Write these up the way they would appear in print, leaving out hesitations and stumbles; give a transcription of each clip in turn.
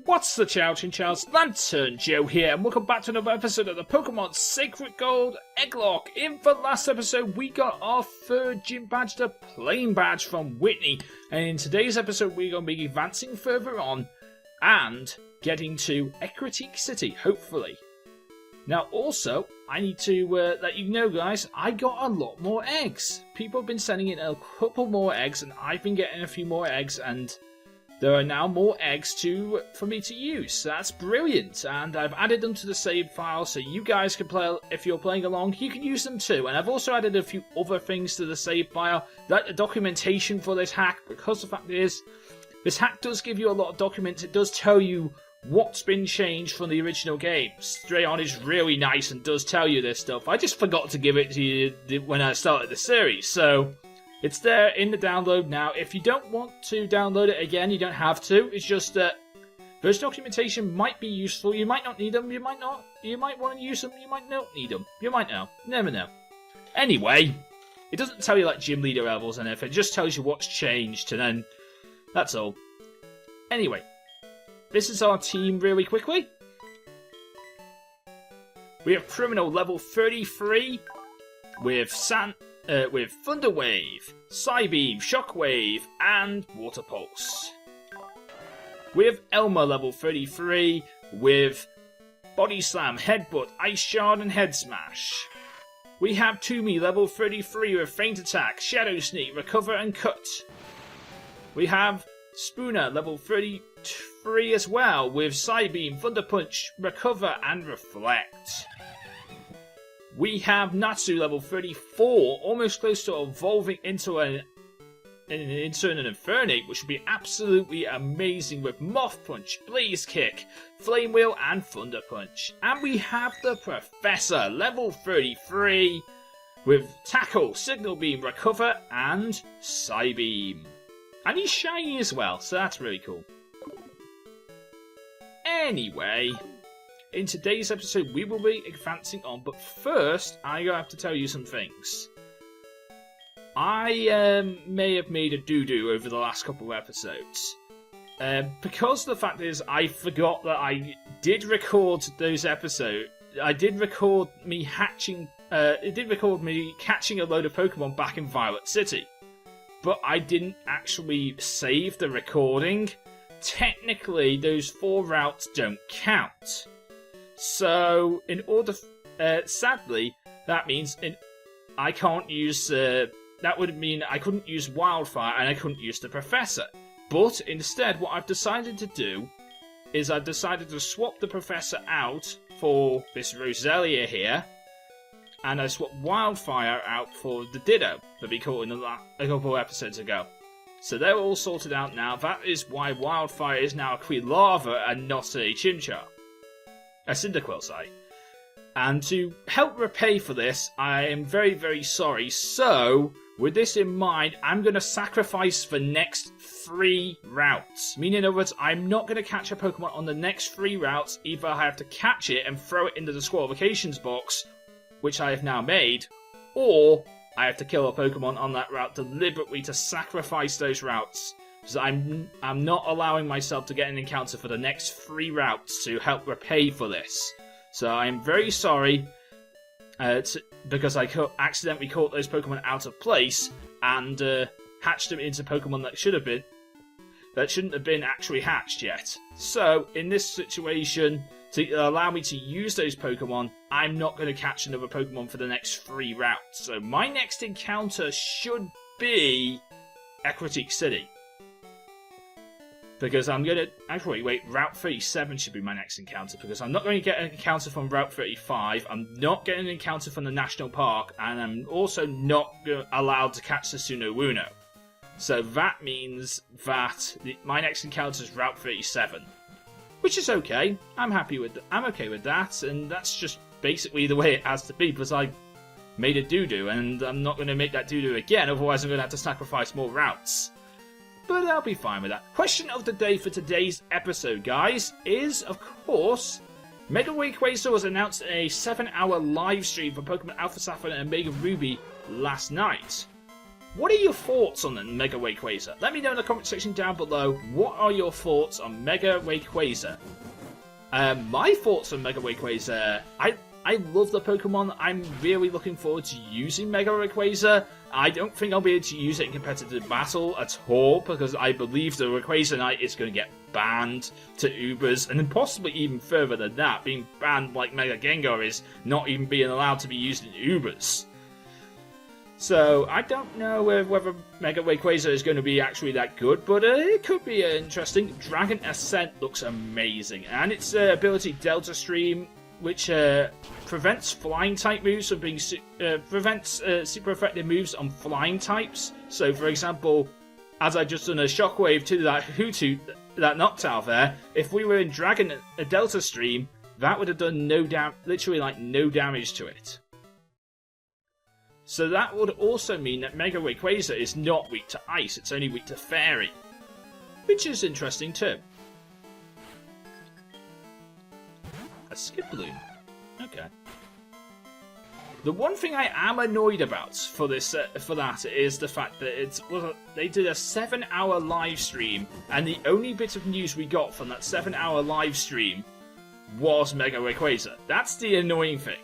What's the chow, Chinchow's LanturnJoe here, and welcome back to another episode of the Pokemon Sacred Gold Egglocke. In the last episode, we got our third gym badge, the plain badge from Whitney, and in today's episode, we're going to be advancing further on and getting to Ecruteak City, hopefully. Now, also, I need to let you know, guys, I got a lot more eggs. People have been sending in a couple more eggs, and I've been getting a few more eggs, and there are now more eggs for me to use. So that's brilliant, and I've added them to the save file so you guys can play. If you're playing along, you can use them too. And I've also added a few other things to the save file, like the documentation for this hack, because the fact is, this hack does give you a lot of documents. It does tell you what's been changed from the original game. Strayon is really nice and does tell you this stuff. I just forgot to give it to you when I started the series, so it's there in the download now. If you don't want to download it again, you don't have to. It's just that those documentation might be useful. You might not need them. You might not. You might want to use them. You might not need them. You might know. Never know. Anyway, it doesn't tell you like gym leader levels and anything. It just tells you what's changed, and then that's all. Anyway, this is our team really quickly. We have Criminal level 33 with Thunder Wave, Psybeam, Shockwave, and Water Pulse. We have Elmer level 33 with Body Slam, Headbutt, Ice Shard, and Head Smash. We have Toomey level 33 with Feint Attack, Shadow Sneak, Recover, and Cut. We have Spooner level 33 as well with Psybeam, Thunder Punch, Recover, and Reflect. We have Natsu level 34, almost close to evolving into an Infernape, which would be absolutely amazing with Moth Punch, Blaze Kick, Flame Wheel, and Thunder Punch. And we have the Professor level 33 with Tackle, Signal Beam, Recover, and Psybeam. And he's shiny as well, so that's really cool. Anyway, in today's episode, we will be advancing on, but first, I have to tell you some things. I may have made a doo-doo over the last couple of episodes. Because the fact is, I forgot that I did record those episodes. I did record me hatching. It did record me catching a load of Pokemon back in Violet City. But I didn't actually save the recording. Technically, those 4 routes don't count. So, in order, sadly, that means I can't use. That would mean I couldn't use Wildfire and I couldn't use the Professor. But instead, what I've decided to do is I've decided to swap the Professor out for this Roselia here, and I swapped Wildfire out for the Ditto that we caught in a couple of episodes ago. So they're all sorted out now. That is why Wildfire is now a Quilava and not a Chinchow. A Cyndaquil site. And to help repay for this, I am very, very sorry. So, with this in mind, I'm going to sacrifice the next 3 routes. Meaning, in other words, I'm not going to catch a Pokemon on the next 3 routes. Either I have to catch it and throw it into the qualifications box, which I have now made, or I have to kill a Pokemon on that route deliberately to sacrifice those routes. Because I'm not allowing myself to get an encounter for the next 3 routes to help repay for this. So I'm very sorry because I accidentally caught those Pokemon out of place and hatched them into Pokemon that shouldn't have been actually hatched yet. So in this situation, to allow me to use those Pokemon, I'm not going to catch another Pokemon for the next 3 routes. So my next encounter should be Ecruteak City. Because I'm going to... Actually, wait, Route 37 should be my next encounter, because I'm not going to get an encounter from Route 35, I'm not getting an encounter from the National Park, and I'm also not allowed to catch the Sunowuno. So that means that my next encounter is Route 37. Which is okay. I'm okay with that, and that's just basically the way it has to be, because I made a doo-doo, and I'm not going to make that doo-doo again, otherwise I'm going to have to sacrifice more routes. But I'll be fine with that. Question of the day for today's episode, guys, is, of course, Mega Rayquaza was announced in a 7-hour live stream for Pokemon Alpha Sapphire and Omega Ruby last night. What are your thoughts on the Mega Rayquaza? Let me know in the comment section down below. What are your thoughts on Mega Rayquaza? My thoughts on Mega Rayquaza, I love the Pokemon. I'm really looking forward to using Mega Rayquaza. I don't think I'll be able to use it in competitive battle at all, because I believe the Rayquaza Knight is going to get banned to Ubers, and then possibly even further than that, being banned like Mega Gengar is, not even being allowed to be used in Ubers. So, I don't know whether Mega Rayquaza is going to be actually that good, but it could be interesting. Dragon Ascent looks amazing, and its ability Delta Stream, which prevents flying type moves from being prevents super effective moves on flying types. So, for example, as I just done a shockwave to that Hootu that Noctowl there, if we were in Dragon Delta Stream, that would have done literally like no damage to it. So that would also mean that Mega Rayquaza is not weak to Ice; it's only weak to Fairy, which is interesting too. A Skiploom. Okay. The one thing I am annoyed about for this, for that, is the fact that they did a 7-hour live stream, and the only bit of news we got from that 7-hour live stream was Mega Rayquaza. That's the annoying thing.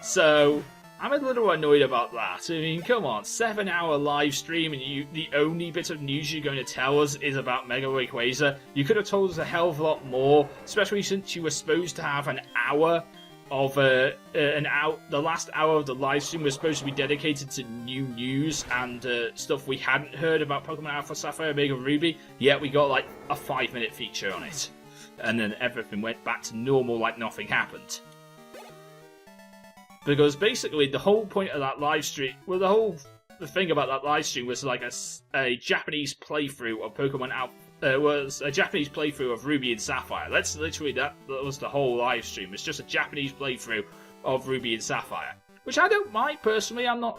So I'm a little annoyed about that. I mean, come on, 7-hour live stream, and the only bit of news you're going to tell us is about Mega Rayquaza. You could have told us a hell of a lot more, especially since you were supposed to have an hour of the last hour of the live stream was supposed to be dedicated to new news and stuff we hadn't heard about Pokemon Alpha Sapphire, Omega Ruby. Yet we got like a 5-minute feature on it, and then everything went back to normal like nothing happened. Because basically the whole point of that live stream, well, the thing about that live stream was like a Japanese playthrough of Pokemon Alpha. Was a Japanese playthrough of Ruby and Sapphire. That was the whole live stream. It's just a Japanese playthrough of Ruby and Sapphire, which I don't mind personally. I'm not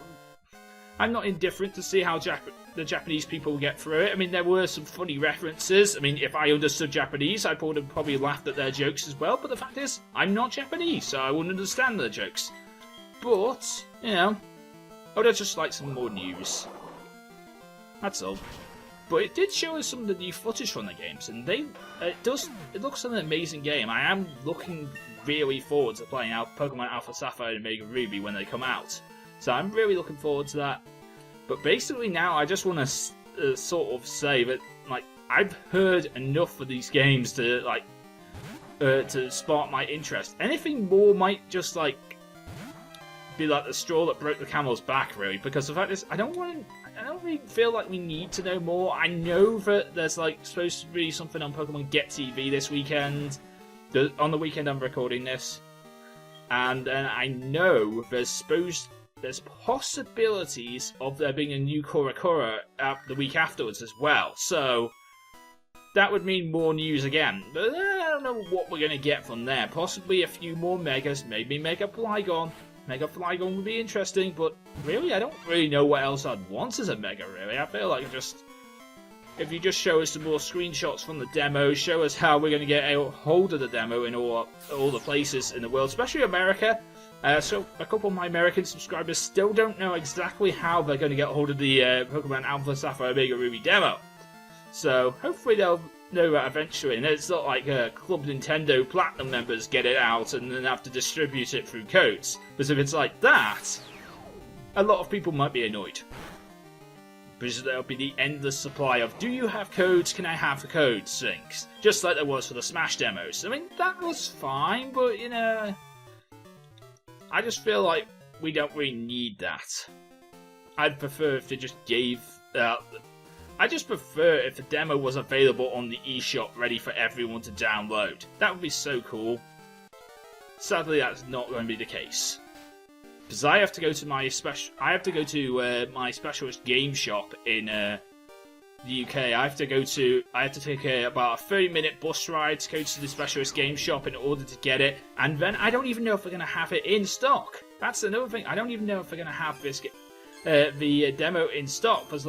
indifferent to see how the Japanese people get through it. I mean, there were some funny references. I mean, if I understood Japanese, I would have probably laughed at their jokes as well. But the fact is, I'm not Japanese, so I wouldn't understand their jokes. But you know, I would have just liked some more news. That's all. But it did show us some of the new footage from the games, and it looks like an amazing game. I am looking really forward to playing out Pokemon Alpha Sapphire and Omega Ruby when they come out. So I'm really looking forward to that. But basically now I just want to sort of say that like I've heard enough of these games to to spark my interest. Anything more might just like be like the straw that broke the camel's back, really, because the fact is I don't really feel like we need to know more. I know that there's like supposed to be something on Pokemon Get TV this weekend. On the weekend I'm recording this, and I know there's possibilities of there being a new Korokora the week afterwards as well. So that would mean more news again. But I don't know what we're gonna get from there. Possibly a few more Megas, maybe Mega Flygon. Mega Flygon would be interesting, but really, I don't really know what else I'd want as a Mega, really. I feel like if you just show us some more screenshots from the demo, show us how we're going to get a hold of the demo in all the places in the world, especially America. So a couple of my American subscribers still don't know exactly how they're going to get a hold of the Pokemon Alpha Sapphire Omega Ruby demo. So hopefully they'll know that eventually, and it's not like Club Nintendo Platinum members get it out and then have to distribute it through codes. Because if it's like that, a lot of people might be annoyed. Because there'll be the endless supply of, do you have codes, can I have the codes things. Just like there was for the Smash demos. I mean, that was fine, but you know, I just feel like we don't really need that. I'd prefer if they just gave I just prefer if the demo was available on the eShop ready for everyone to download. That would be so cool. Sadly, that's not going to be the case. Because I have to go to my my specialist game shop in the UK. I have to take about a 30-minute bus ride to go to the specialist game shop in order to get it, and then I don't even know if we're going to have it in stock. That's another thing. I don't even know if we're going to have the demo in stock, because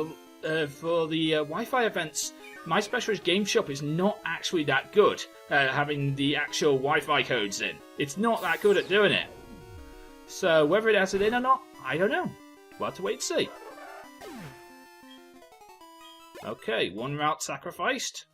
for the Wi-Fi events, my specialist game shop is not actually that good having the actual Wi-Fi codes in. It's not that good at doing it. So whether it has it in or not, I don't know. We'll have to wait and see. Okay, one route sacrificed.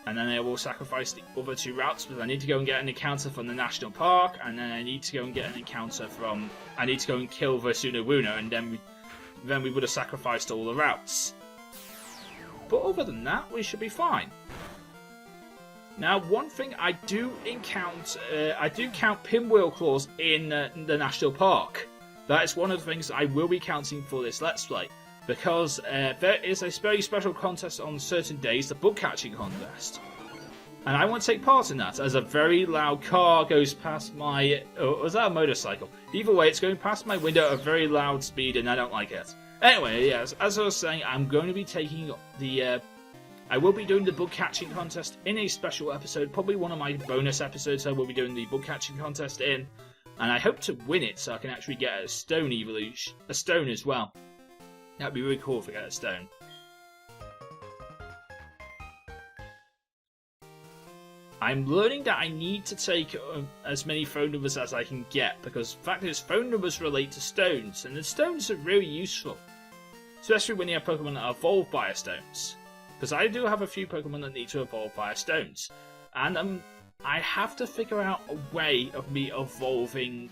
And then I will sacrifice the other 2 routes, because I need to go and get an encounter from the National Park, and then I need to go and get an encounter from... I need to go and kill the Sunawuno, and then we would have sacrificed all the routes. But other than that, we should be fine. Now, one thing I do count pinwheel claws in the National Park. That is one of the things I will be counting for this Let's Play. Because there is a very special contest on certain days, the bug catching contest. And I want to take part in that, as a very loud car goes past my... Oh, was that a motorcycle? Either way, it's going past my window at a very loud speed, and I don't like it. Anyway, yes, as I was saying, I'm going to be taking the... I will be doing the bug catching contest in a special episode, probably one of my bonus episodes I will be doing the bug catching contest in. And I hope to win it, so I can actually get a stone evolution, a stone as well. That'd be really cool if I get a stone. I'm learning that I need to take as many phone numbers as I can get, because the fact is, phone numbers relate to stones, and the stones are really useful. Especially when you have Pokemon that evolve via stones. Because I do have a few Pokemon that need to evolve via stones. And I have to figure out a way of me evolving...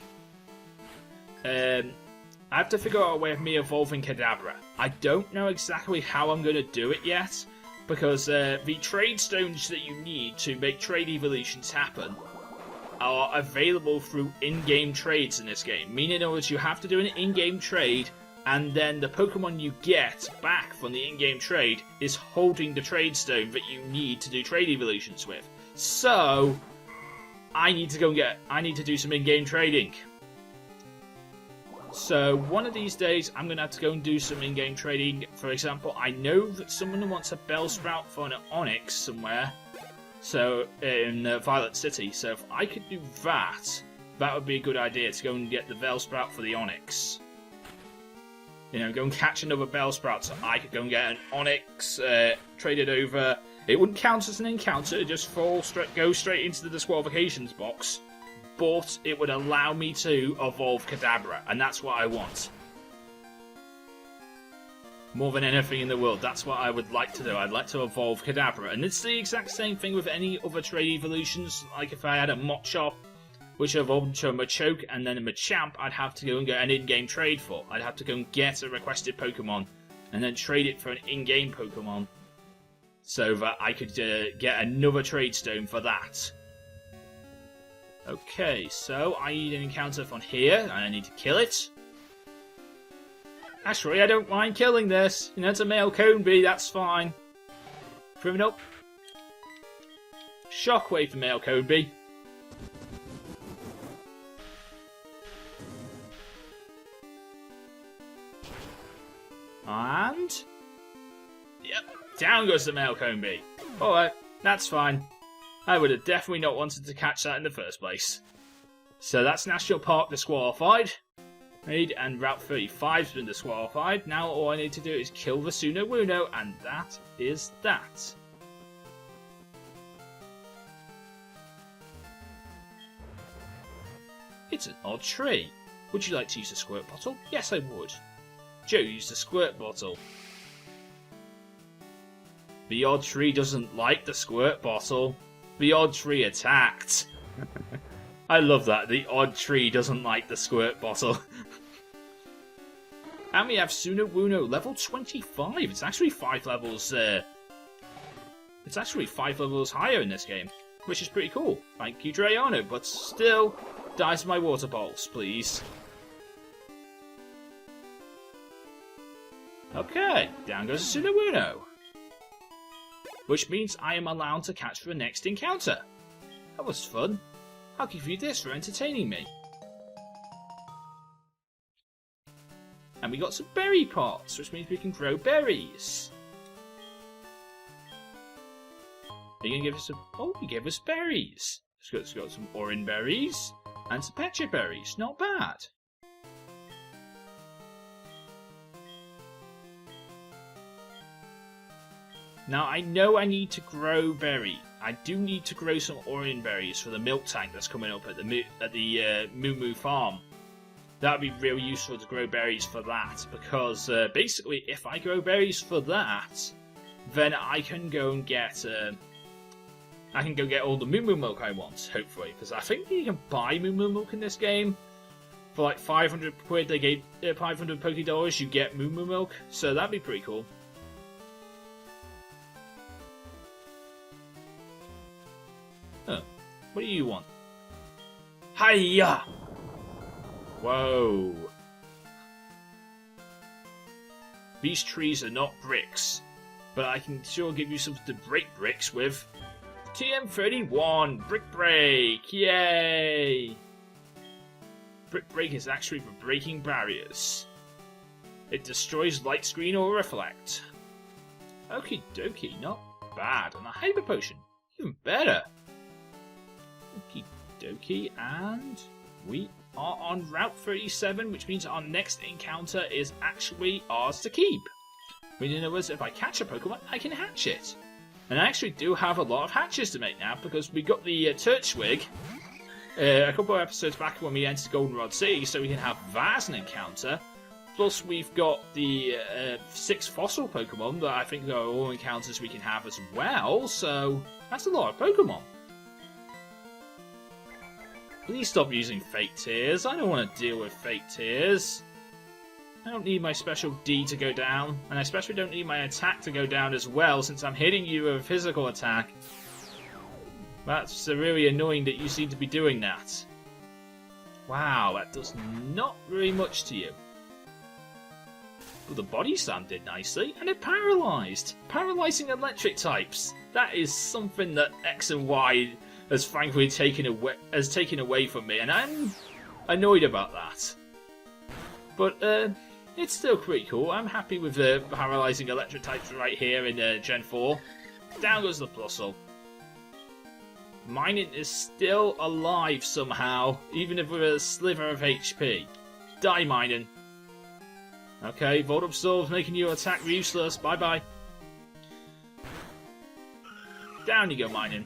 I have to figure out a way of me evolving Kadabra. I don't know exactly how I'm going to do it yet, because the trade stones that you need to make trade evolutions happen are available through in-game trades in this game. Meaning that you have to do an in-game trade, and then the Pokemon you get back from the in-game trade is holding the trade stone that you need to do trade evolutions with. So, I need to do some in-game trading. So, one of these days, I'm going to have to go and do some in-game trading. For example, I know that someone wants a Bellsprout for an Onix somewhere, so in Violet City. So, if I could do that, that would be a good idea, to go and get the Bellsprout for the Onix. You know, go and catch another Bellsprout, so I could go and get an Onix, trade it over. It wouldn't count as an encounter, it just go straight into the disqualifications box. But it would allow me to evolve Kadabra, and that's what I want. More than anything in the world, that's what I would like to do. I'd like to evolve Kadabra, and it's the exact same thing with any other trade evolutions. Like if I had a Machop, which evolved into a Machoke, and then a Machamp, I'd have to go and get an in-game trade for. I'd have to go and get a requested Pokemon, and then trade it for an in-game Pokemon, so that I could get another trade stone for that. Okay, so I need an encounter from here, and I need to kill it. Actually, I don't mind killing this. You know, it's a male Coneby, that's fine. Proving up. Shockwave for male Coneby. And... yep, down goes the male Coneby. Alright, that's fine. I would have definitely not wanted to catch that in the first place. So that's National Park disqualified. And Route 35 has been disqualified. Now all I need to do is kill the Sunawuno, and that is that. It's an odd tree. Would you like to use a squirt bottle? Yes, I would. Joe used a squirt bottle. The odd tree doesn't like the squirt bottle. The odd tree attacked. I love that. The odd tree doesn't like the squirt bottle. And we have Sunawuno, level 25. It's actually 5 levels. It's actually 5 levels higher in this game, which is pretty cool. Thank you, Drayano, but still, dies my water pulse, please. Okay, down goes Sunawuno. Which means I am allowed to catch the next encounter. That was fun. I'll give you this for entertaining me. And we got some berry pots, which means we can grow berries. Are you gonna give us some... oh, you gave us berries. It's got some orange berries and some pecha berries. Not bad. Now, I know I need to grow berry. I do need to grow some orange berries for the milk tank that's coming up at the Moo Moo farm. That would be real useful to grow berries for that, because basically if I grow berries for that, then I can go and get all the Moo Moo Milk I want, hopefully, because I think you can buy Moo Moo Milk in this game. For like 500 quid, they gave 500 Poké Dollars, you get Moo Moo Milk, so that'd be pretty cool. Huh. What do you want? Hiya! Whoa. These trees are not bricks, but I can sure give you something to break bricks with. TM31! Brick Break! Yay! Brick Break is actually for breaking barriers. It destroys light screen or reflect. Okie dokie, not bad. And a Hyper Potion, even better. Okie dokie, and we are on Route 37, which means our next encounter is actually ours to keep. In other words, if I catch a Pokemon, I can hatch it. And I actually do have a lot of hatches to make now, because we got the Turtwig a couple of episodes back when we entered Goldenrod City, so we can have that as an encounter. Plus, we've got the 6 fossil Pokemon that I think are all encounters we can have as well, so that's a lot of Pokemon. Please stop using Fake Tears. I don't want to deal with Fake Tears. I don't need my special D to go down, and I especially don't need my attack to go down as well, since I'm hitting you with a physical attack. That's really annoying that you seem to be doing that. Wow, that does not very much to you. But the Body Slam did nicely, and it paralysed. Paralysing electric types. That is something that X and Y has frankly taken away from me, and I'm annoyed about that. But it's still pretty cool. I'm happy with the paralysing electric types right here in Gen 4. Down goes the Plusle. Minun is still alive somehow, even if with a sliver of HP. Die, Minun. Okay, Volt Absorb's making your attack useless. Bye-bye. Down you go, Minun.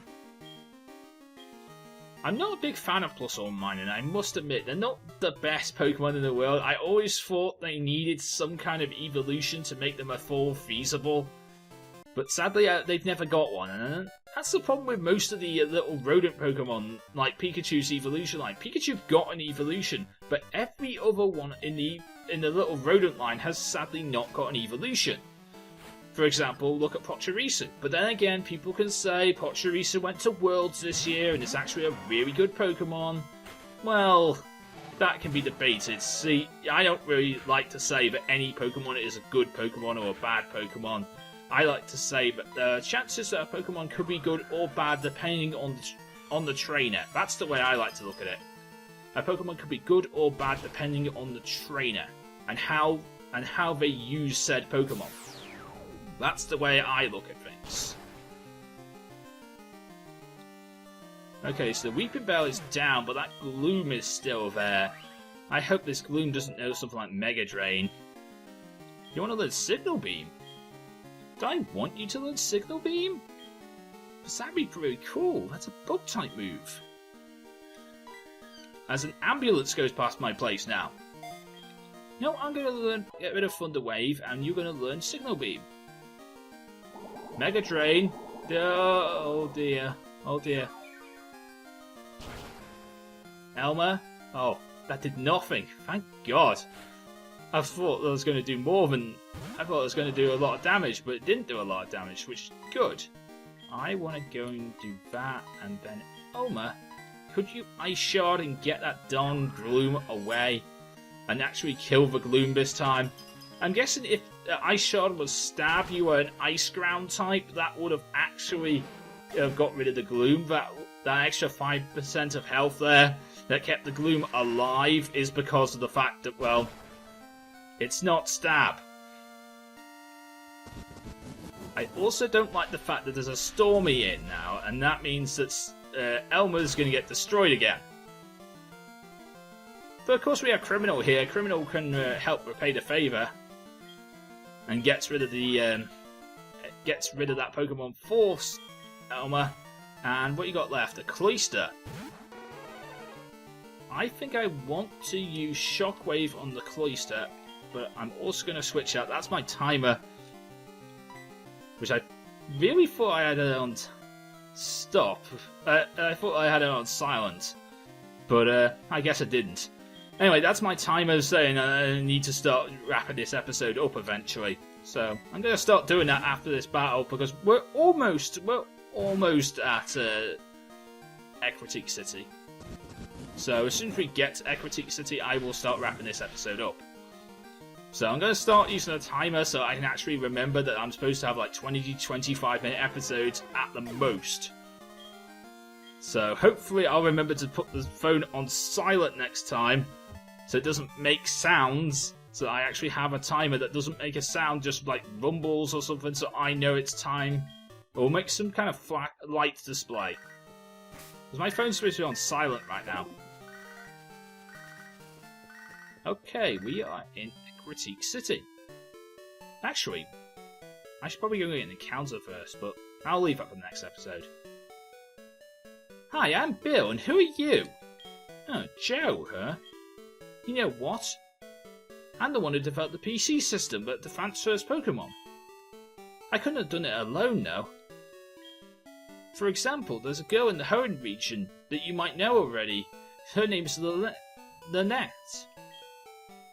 I'm not a big fan of Plusle and Minun, I must admit. They're not the best Pokemon in the world. I always thought they needed some kind of evolution to make them a full feasible. But sadly, they've never got one. And that's the problem with most of the little rodent Pokemon, like Pikachu's evolution line. Pikachu got an evolution, but every other one in the little rodent line has sadly not got an evolution. For example, look at Pachirisu. But then again, people can say Pachirisu went to Worlds this year and it's actually a really good Pokemon. Well, that can be debated. See, I don't really like to say that any Pokemon is a good Pokemon or a bad Pokemon. I like to say that the chances that a Pokemon could be good or bad depending on the trainer. That's the way I like to look at it. A Pokemon could be good or bad depending on the trainer and how they use said Pokemon. That's the way I look at things. Okay, so the Weeping Bell is down, but that Gloom is still there. I hope this Gloom doesn't know something like Mega Drain. You want to learn Signal Beam? Do I want you to learn Signal Beam? Because that'd be pretty cool. That's a Bug-type move. As an ambulance goes past my place now. No, I'm going to get rid of Thunder Wave, and you're going to learn Signal Beam. Mega Drain. Oh dear. Oh dear. Elmer. Oh, that did nothing. Thank God. I thought that was going to do more than... I thought it was going to do a lot of damage, but it didn't do a lot of damage, which is good. I want to go and do that, and then... Elmer, could you Ice Shard and get that darn Gloom away? And actually kill the Gloom this time? I'm guessing if Ice Shard was Stab, you were an Ice Ground type, that would have actually got rid of the Gloom. That extra 5% of health there that kept the Gloom alive is because of the fact that, well, it's not Stab. I also don't like the fact that there's a Stormy in now, and that means that Elmer's going to get destroyed again. But of course we have Criminal here. Criminal can help repay the favour. And gets rid of that Pokemon Force, Elmer. And what you got left? A Cloyster. I think I want to use Shockwave on the Cloyster, but I'm also going to switch out. That's my timer, which I really thought I had it on stop. I thought I had it on silent, but I guess I didn't. Anyway, that's my timer saying I need to start wrapping this episode up eventually. So I'm going to start doing that after this battle because we're almost at Ecruteak City. So as soon as we get to Ecruteak City, I will start wrapping this episode up. So I'm going to start using a timer so I can actually remember that I'm supposed to have like 20 to 25 minute episodes at the most. So hopefully I'll remember to put the phone on silent next time so it doesn't make sounds. So I actually have a timer that doesn't make a sound, just like rumbles or something, so I know it's time. Or make some kind of light display. Because my phone's supposed to be on silent right now. Okay, we are in Ecruteak City. Actually, I should probably go get an encounter first, but I'll leave that for the next episode. Hi, I'm Bill, and who are you? Oh, Joe, huh? You know what? I'm the one who developed the PC system that transfers Pokemon. I couldn't have done it alone, though. For example, there's a girl in the Hoenn region that you might know already. Her name's Lynette.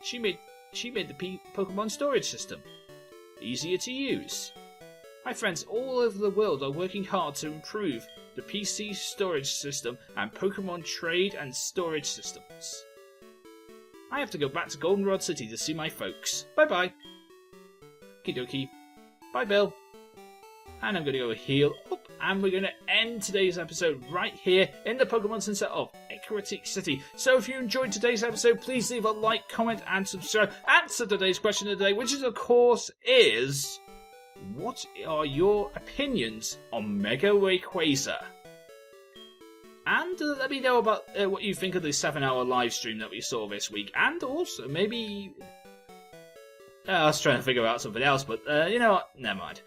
She made the Pokemon storage system easier to use. My friends all over the world are working hard to improve the PC storage system and Pokemon trade and storage systems. I have to go back to Goldenrod City to see my folks. Bye-bye. Okie dokie. Bye, Bill. And I'm going to go heal up, and we're going to end today's episode right here in the Pokemon Center of Ecruteak City. So if you enjoyed today's episode, please leave a like, comment, and subscribe. Answer today's question of the day, which is, of course, is... what are your opinions on Mega Rayquaza? And let me know about what you think of the 7-hour live stream that we saw this week. And also, maybe... I was trying to figure out something else, but you know what? Never mind.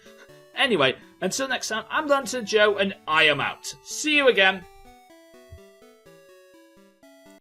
Anyway, until next time, I'm Lantern Joe, and I am out. See you again.